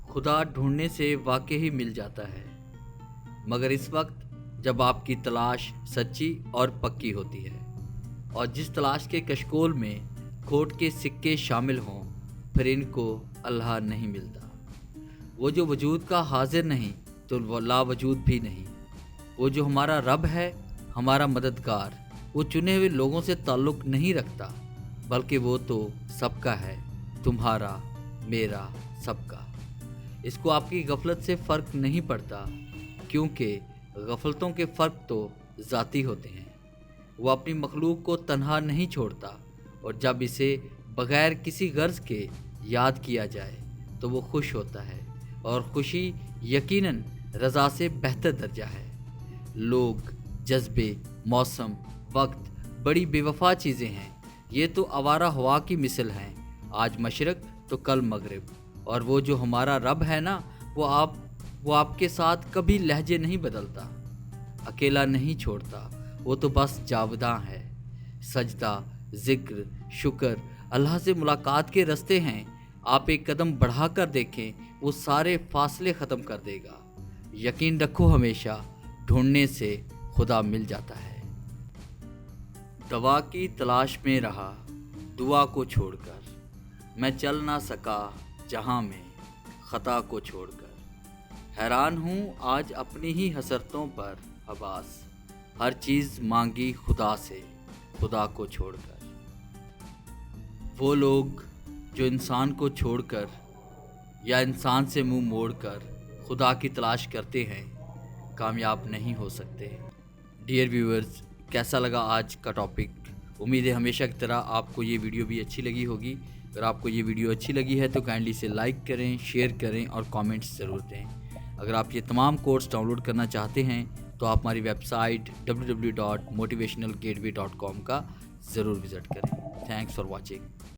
خدا ڈھونڈنے سے واقعی مل جاتا ہے، مگر اس وقت جب آپ کی تلاش سچی اور پکی ہوتی ہے، اور جس تلاش کے کشکول میں کھوٹ کے سکے شامل ہوں، پھر ان کو اللہ نہیں ملتا۔ وہ جو وجود کا حاضر نہیں تو وہ لا وجود بھی نہیں۔ وہ جو ہمارا رب ہے، ہمارا مددگار، وہ چنے ہوئے لوگوں سے تعلق نہیں رکھتا، بلکہ وہ تو سب کا ہے، تمہارا، میرا، سب کا۔ اس کو آپ کی غفلت سے فرق نہیں پڑتا، کیونکہ غفلتوں کے فرق تو ذاتی ہوتے ہیں۔ وہ اپنی مخلوق کو تنہا نہیں چھوڑتا، اور جب اسے بغیر کسی غرض کے یاد کیا جائے تو وہ خوش ہوتا ہے، اور خوشی یقیناً رضا سے بہتر درجہ ہے۔ لوگ، جذبے، موسم، وقت بڑی بے وفا چیزیں ہیں۔ یہ تو آوارہ ہوا کی مثل ہیں، آج مشرق تو کل مغرب۔ اور وہ جو ہمارا رب ہے نا، وہ آپ کے ساتھ کبھی لہجے نہیں بدلتا، اکیلا نہیں چھوڑتا، وہ تو بس جاوداں ہے۔ سجدہ، ذکر، شکر، اللہ سے ملاقات کے رستے ہیں۔ آپ ایک قدم بڑھا کر دیکھیں، وہ سارے فاصلے ختم کر دے گا۔ یقین رکھو، ہمیشہ ڈھونڈنے سے خدا مل جاتا ہے۔ دوا کی تلاش میں رہا دعا کو چھوڑ کر، میں چل نہ سکا جہاں میں خطا کو چھوڑ کر۔ حیران ہوں آج اپنی ہی حسرتوں پر حباس، ہر چیز مانگی خدا سے خدا کو چھوڑ کر۔ وہ لوگ جو انسان کو چھوڑ کر یا انسان سے منہ موڑ کر خدا کی تلاش کرتے ہیں، کامیاب نہیں ہو سکتے۔ ڈیئر ویورز، کیسا لگا آج کا ٹاپک؟ امید ہے ہمیشہ کی طرح آپ کو یہ ویڈیو بھی اچھی لگی ہوگی۔ اگر آپ کو یہ ویڈیو اچھی لگی ہے تو کائنڈلی سے لائک کریں، شیئر کریں اور کامنٹس ضرور دیں۔ اگر آپ یہ تمام کورس ڈاؤن لوڈ کرنا چاہتے ہیں تو آپ ہماری ویب سائٹ www.motivationalgateway.com کا ضرور وزٹ کریں۔ Thanks for watching.